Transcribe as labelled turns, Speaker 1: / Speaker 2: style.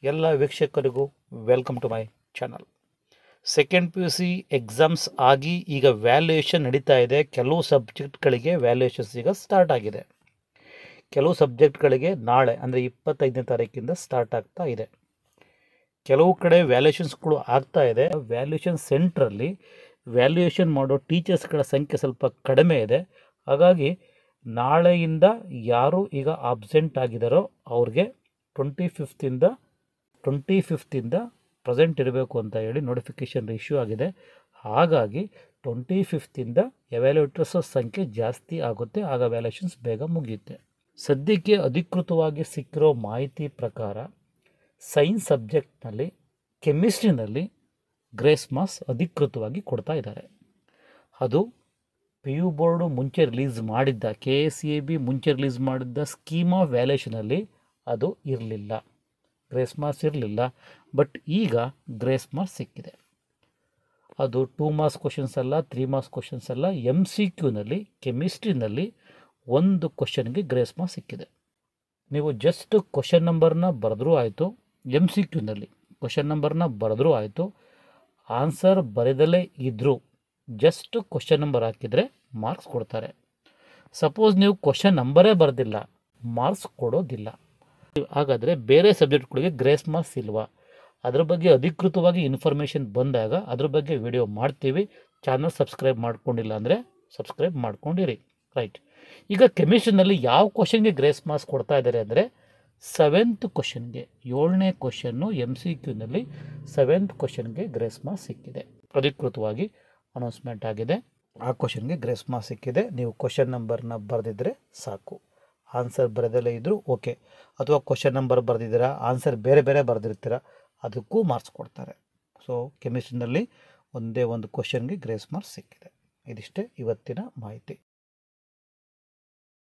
Speaker 1: ಎಲ್ಲ ವೀಕ್ಷಕರಿಗೂ welcome to my channel. Second P U C exams ಆಗಿ ಈಗ ವ್ಯಾಲ್ಯೂಯೇಷನ್ ನಡೀತಾ ಇದೆ. ಕೆಲವು ಸಬ್ಜೆಕ್ಟ್ಗಳಿಗೆ ವ್ಯಾಲ್ಯೂಯೇಷನ್ಸ್ ಈಗ ಸ್ಟಾರ್ಟ್ ಆಗಿದೆ. ಕೆಲವು ಸಬ್ಜೆಕ್ಟ್ಗಳಿಗೆ ನಾಳೆ ಅಂದರೆ 25ನೇ ತಾರೀಕಿಂದ ಸ್ಟಾರ್ಟ್ ಆಗ್ತಾ ಇದೆ. ಕೆಲವು ಕಡೆ ವ್ಯಾಲ್ಯೂಯೇಷನ್ಸ್ಗಳು ಆಗ್ತಾ ಇದೆ. ವ್ಯಾಲ್ಯೂಯೇಷನ್ ಸೆಂಟ್ರಲ್ಲಿ ವ್ಯಾಲ್ಯೂಯೇಷನ್ ಮಾಡೋ ಟೀಚರ್ಸ್ಗಳ ಸಂಖ್ಯೆ ಸ್ವಲ್ಪ ಕಡಿಮೆ ಇದೆ. ಹಾಗಾಗಿ ನಾಳೆಯಿಂದ ಯಾರು ಈಗ ಆಬ್ಸೆಂಟ್ ಆಗಿದ್ದಾರೋ ಅವ್ರಿಗೆ 25th ಪ್ರೆಸೆಂಟ್ ಇರಬೇಕು ಅಂತ ಹೇಳಿ ನೋಟಿಫಿಕೇಷನ್ ಇಶ್ಯೂ ಆಗಿದೆ. ಹಾಗಾಗಿ 25th ಎವ್ಯಾಲ್ಯೂಯೇಟರ್ಸ್ ಸಂಖ್ಯೆ ಜಾಸ್ತಿ ಆಗುತ್ತೆ. ಆಗ ವ್ಯಾಲ್ಯೂಯೇಷನ್ಸ್ ಬೇಗ ಮುಗಿಯುತ್ತೆ. ಸದ್ಯಕ್ಕೆ ಅಧಿಕೃತವಾಗಿ ಸಿಕ್ಕಿರೋ ಮಾಹಿತಿ ಪ್ರಕಾರ ಸೈನ್ಸ್ ಸಬ್ಜೆಕ್ಟ್ನಲ್ಲಿ, ಕೆಮಿಸ್ಟ್ರಿನಲ್ಲಿ ಗ್ರೇಸ್ ಮಾರ್ಕ್ಸ್ ಅಧಿಕೃತವಾಗಿ ಕೊಡ್ತಾ ಇದ್ದಾರೆ. ಅದು ಪಿ ಯು ಬೋರ್ಡು ಮುಂಚೆ ರಿಲೀಸ್ ಮಾಡಿದ್ದ, KSEB ಮುಂಚೆ ರಿಲೀಸ್ ಮಾಡಿದ್ದ ಸ್ಕೀಮ್ ಆಫ್ ವ್ಯಾಲ್ಯೂಯೇಷನಲ್ಲಿ ಅದು ಇರಲಿಲ್ಲ, ಗ್ರೇಸ್ ಮಾರ್ಕ್ಸ್ ಇರಲಿಲ್ಲ. ಬಟ್ ಈಗ ಗ್ರೇಸ್ ಮಾರ್ಕ್ಸ್ ಸಿಕ್ಕಿದೆ. ಅದು 2 ಮಾರ್ಕ್ಸ್ ಕ್ವಶನ್ಸ್ ಅಲ್ಲ, 3 ಮಾರ್ಕ್ಸ್ ಕ್ವಶನ್ಸ್ ಅಲ್ಲ. MCQನಲ್ಲಿ ಕೆಮಿಸ್ಟ್ರಿನಲ್ಲಿ ಒಂದು ಕ್ವಶನ್ಗೆ ಗ್ರೇಸ್ ಮಾರ್ಕ್ಸ್ ಸಿಕ್ಕಿದೆ. ನೀವು ಜಸ್ಟ್ ಕ್ವಶನ್ ನಂಬರ್ನ ಬರೆದ್ರೂ ಆಯಿತು, MCQನಲ್ಲಿ ಕ್ವಶನ್ ನಂಬರ್ನ ಬರೆದ್ರೂ ಆಯಿತು, ಆನ್ಸರ್ ಬರೆದಲೇ ಇದ್ದರೂ ಜಸ್ಟ್ ಕ್ವಶನ್ ನಂಬರ್ ಹಾಕಿದರೆ ಮಾರ್ಕ್ಸ್ ಕೊಡ್ತಾರೆ. ಸಪೋಸ್ ನೀವು ಕ್ವಶನ್ ನಂಬರೇ ಬರೆದಿಲ್ಲ, ಮಾರ್ಕ್ಸ್ ಕೊಡೋದಿಲ್ಲ. ಹಾಗಾದರೆ ಬೇರೆ ಸಬ್ಜೆಕ್ಟ್ಗಳಿಗೆ ಗ್ರೇಸ್ ಮಾರ್ಕ್ಸ್ ಇಲ್ವಾ? ಅದ್ರ ಬಗ್ಗೆ ಅಧಿಕೃತವಾಗಿ ಇನ್ಫಾರ್ಮೇಷನ್ ಬಂದಾಗ ಅದ್ರ ಬಗ್ಗೆ ವಿಡಿಯೋ ಮಾಡ್ತೀವಿ. ಚಾನಲ್ ಸಬ್ಸ್ಕ್ರೈಬ್ ಮಾಡ್ಕೊಂಡಿಲ್ಲ ಅಂದರೆ ಸಬ್ಸ್ಕ್ರೈಬ್ ಮಾಡ್ಕೊಂಡಿರಿ. ರೈಟ್, ಈಗ ಕೆಮಿಸ್ಟ್ರಿನಲ್ಲಿ ಯಾವ ಕ್ವಶನ್ಗೆ ಗ್ರೇಸ್ ಮಾರ್ಕ್ಸ್ ಕೊಡ್ತಾ ಇದ್ದಾರೆ ಅಂದರೆ 7th ಕ್ವಶನ್ಗೆ, 7ನೇ ಕ್ವಶನ್ನು MCQನಲ್ಲಿ 7th ಕ್ವಶನ್ಗೆ ಗ್ರೇಸ್ ಮಾರ್ಕ್ಸ್ ಸಿಕ್ಕಿದೆ. ಅಧಿಕೃತವಾಗಿ ಅನೌನ್ಸ್ಮೆಂಟ್ ಆಗಿದೆ. ಆ ಕ್ವಶನ್ಗೆ ಗ್ರೇಸ್ ಮಾರ್ಕ್ಸ್ ಸಿಕ್ಕಿದೆ. ನೀವು ಕ್ವಶನ್ ನಂಬರ್ನ ಬರೆದಿದ್ರೆ ಸಾಕು. ಆನ್ಸರ್ ಬರೆದಲ್ಲೇ ಇದ್ದರೂ ಓಕೆ. ಅಥವಾ ಕ್ವಶನ್ ನಂಬರ್ ಬರೆದಿದ್ದೀರಾ, ಆನ್ಸರ್ ಬೇರೆ ಬೇರೆ ಬರೆದಿರ್ತೀರ, ಅದಕ್ಕೂ ಮಾರ್ಕ್ಸ್ ಕೊಡ್ತಾರೆ. ಸೊ ಕೆಮಿಸ್ಟ್ರಿನಲ್ಲಿ ಒಂದೇ ಒಂದು ಕ್ವಶನ್ಗೆ ಗ್ರೇಸ್ ಮಾರ್ಕ್ಸ್ ಸಿಕ್ಕಿದೆ. ಇದಿಷ್ಟೇ ಇವತ್ತಿನ ಮಾಹಿತಿ.